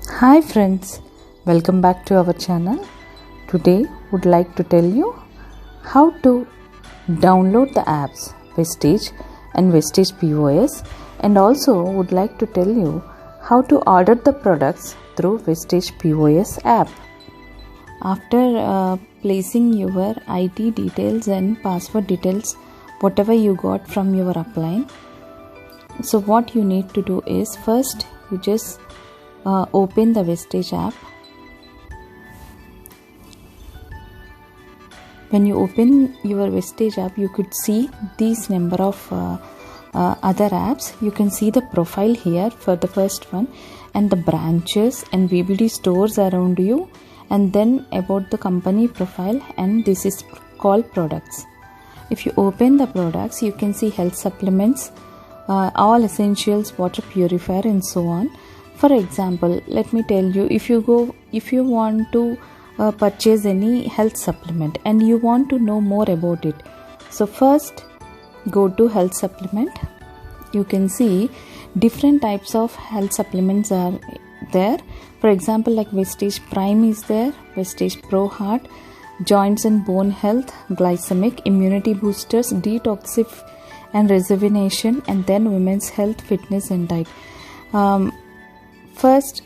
Hi friends, welcome back to our channel. Today would like to tell you how to download the apps Vestige and Vestige POS, and also would like to tell you how to order the products through Vestige POS app. After placing your ID details and password details, whatever you got from your upline, so what you need to do is first you just open the Vestige app. When you open your Vestige app, you could see these number of other apps. You can see the profile here for the first one, and the branches and VBD stores around you, and then about the company profile, and this is called products. If you open the products, you can see health supplements, all essentials, water purifier, and so on. For example, let me tell you, if you want to purchase any health supplement and you want to know more about it, so first go to health supplement. You can see different types of health supplements are there. For example, like Vestige Prime is there, Vestige Pro Heart, joints and bone health, glycemic, immunity boosters, detoxif and rejuvenation, and then women's health, fitness and diet. First,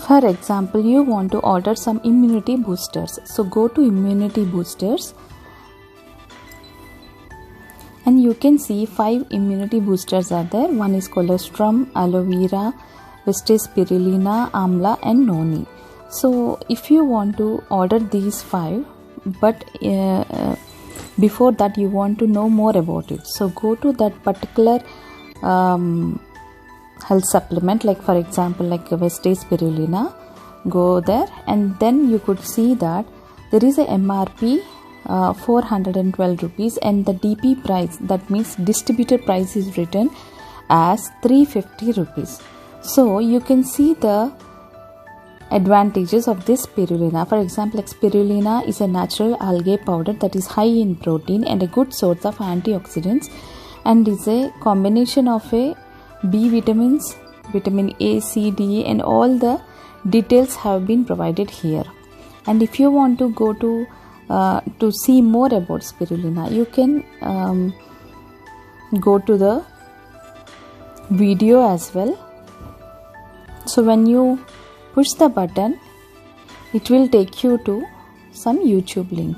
for example, you want to order some immunity boosters, so go to immunity boosters, and you can see 5 immunity boosters are there. One is colostrum, aloe vera, Vestige spirulina, amla and noni. So if you want to order these 5, but before that you want to know more about it, so go to that particular health supplement, like for example like Vestige spirulina, go there, and then you could see that there is a MRP 412 rupees, and the DP price, that means distributor price, is written as 350 rupees. So you can see the advantages of this spirulina. For example, like spirulina is a natural algae powder that is high in protein and a good source of antioxidants, and is a combination of a B vitamins, vitamin A, C, D, and all the details have been provided here. And if you want to go to see more about spirulina, you can go to the video as well. So when you push the button, it will take you to some YouTube link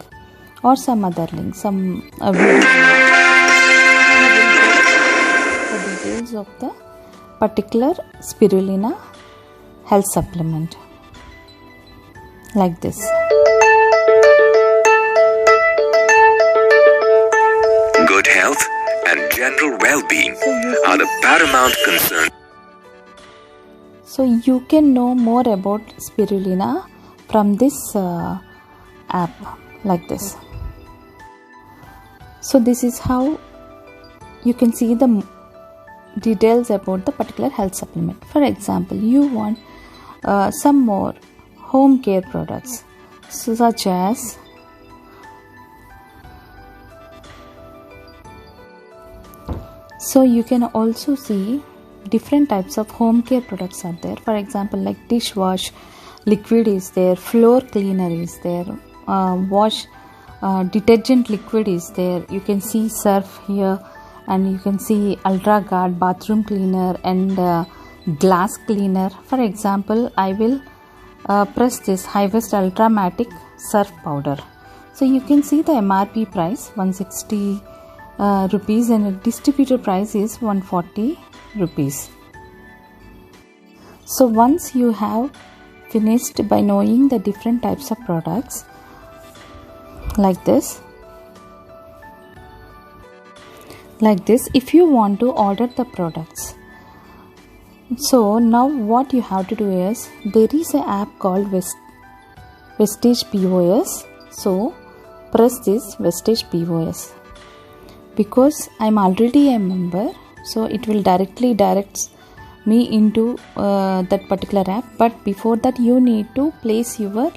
or some other link, some video. The details of the particular spirulina health supplement, like this. Good health and general well-being are the paramount concerns. So you can know more about spirulina from this app, like this. So this is how you can see the details about the particular health supplement. For example, you want some more home care products, such as so you can also see different types of home care products are there. For example, like dishwash liquid is there, floor cleaner is there, wash detergent liquid is there. You can see surf here, and you can see ultra guard bathroom cleaner and glass cleaner. For example, I will press this Hivest Ultramatic surf powder. So you can see the MRP price 160 rupees, and a distributor price is 140 rupees. So once you have finished by knowing the different types of products, like this, if you want to order the products, so now what you have to do is, there is an app called Vestige POS. So press this Vestige POS. Because I'm already a member, so it will directly directs me into that particular app. But before that, you need to place your.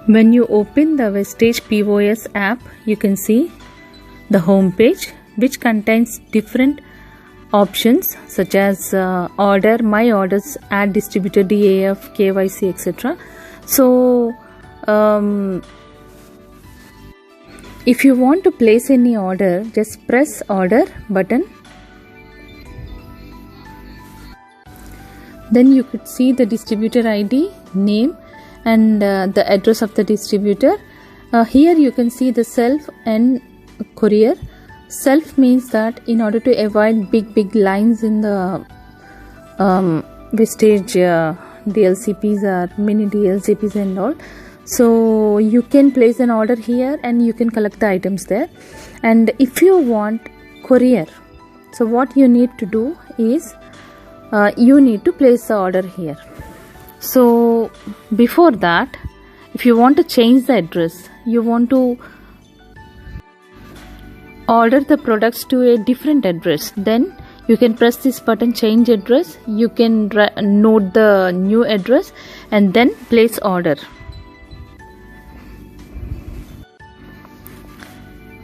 When you open the Vestige POS app, you can see the home page. which contains different options such as order, my orders, add distributor, DAF, KYC, etc. So if you want to place any order, just press order button. Then you could see the distributor ID, name, and the address of the distributor. Here you can see the self and courier. Self means that in order to avoid big lines in the Vestige DLCPs or mini DLCPs and all, so you can place an order here and you can collect the items there. And if you want courier, so what you need to do is you need to place the order here. So before that, if you want to change the address, you want to order the products to a different address, then you can press this button, change address. You can note the new address and then place order.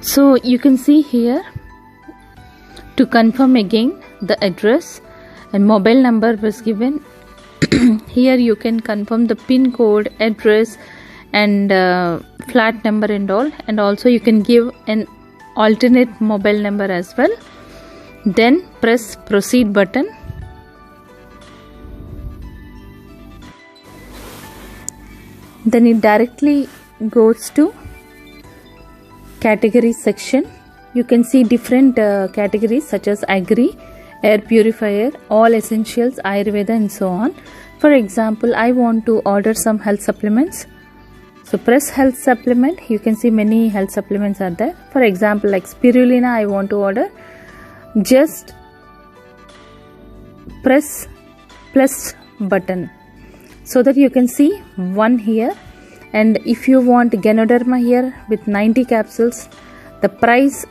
So you can see here, to confirm again the address and mobile number was given. Here you can confirm the PIN code, address, and flat number and all, and also you can give an alternate mobile number as well. Then press proceed button. Then it directly goes to category section. You can see different categories such as agri, air purifier, all essentials, Ayurveda, and so on. For example, I want to order some health supplements. So press health supplement. You can see many health supplements are there. For example, like spirulina I want to order. Just press plus button so that you can see one here. And if you want Ganoderma here with 90 capsules, the price,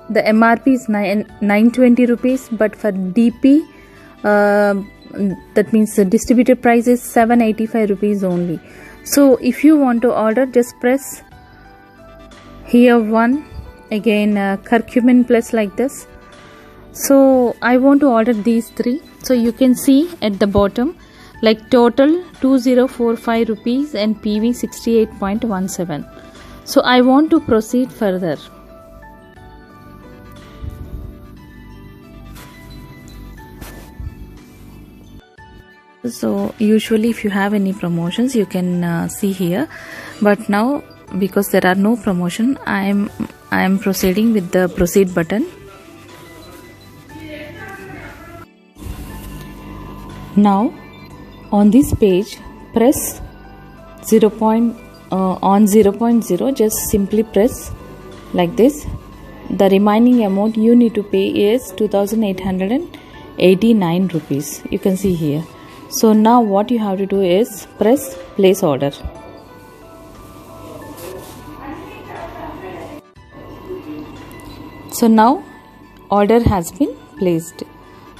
the MRP is 920 rupees, but for DP, that means the distributor price is 785 rupees only. So if you want to order, just press here one, again curcumin plus, like this. So I want to order these three. So you can see at the bottom, like total 2045 rupees and PV 68.17. So I want to proceed further. So usually if you have any promotions, you can see here, but now because there are no promotion, I am proceeding with the proceed button. Now on this page, press on 0.0, just simply press like this. The remaining amount you need to pay is 2889 rupees. You can see here. So now what you have to do is press place order. So now order has been placed.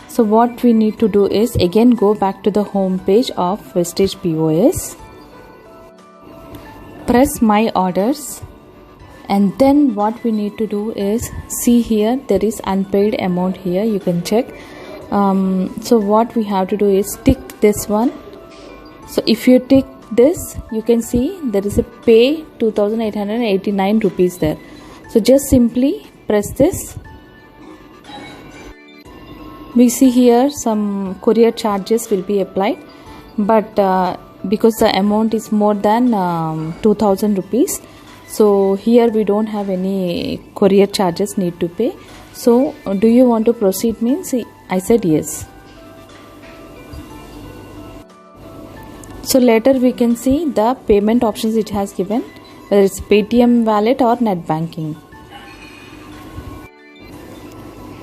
So what we need to do is again go back to the home page of Vestige POS. Press my orders, and then what we need to do is see here there is unpaid amount here. You can check. So what we have to do is tick this one. So if you tick this, you can see there is a pay 2889 rupees there. So just simply press this. We see here some courier charges will be applied, but because the amount is more than 2000 rupees, so here we don't have any courier charges need to pay. So do you want to proceed means I said yes. So later we can see the payment options it has given, whether it's Paytm wallet or net banking.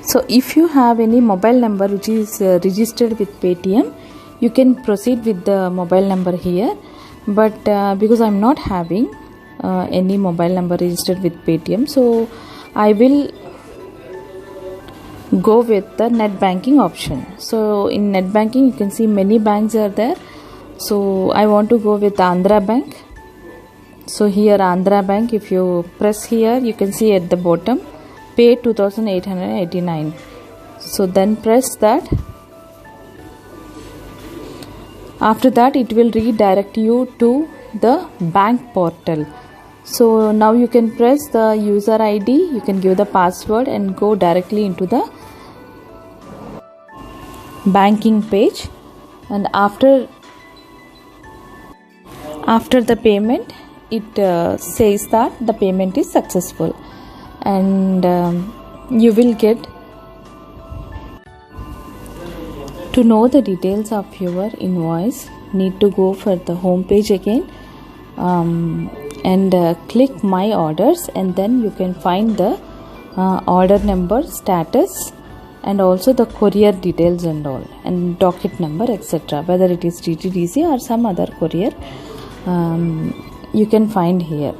So if you have any mobile number which is registered with Paytm, you can proceed with the mobile number here. But because I'm not having any mobile number registered with Paytm, so I will go with the net banking option. So in net banking you can see many banks are there. So I want to go with Andhra Bank. So here Andhra Bank, if you press here, you can see at the bottom pay 2,889. So then press that. After that it will redirect you to the bank portal. So now you can press the user ID, you can give the password and go directly into the banking page. And after the payment, it says that the payment is successful, and you will get to know the details of your invoice. Need to go for the home page again and click my orders, and then you can find the order number, status, and also the courier details and all, and docket number, etc. Whether it is DTDC or some other courier, you can find here.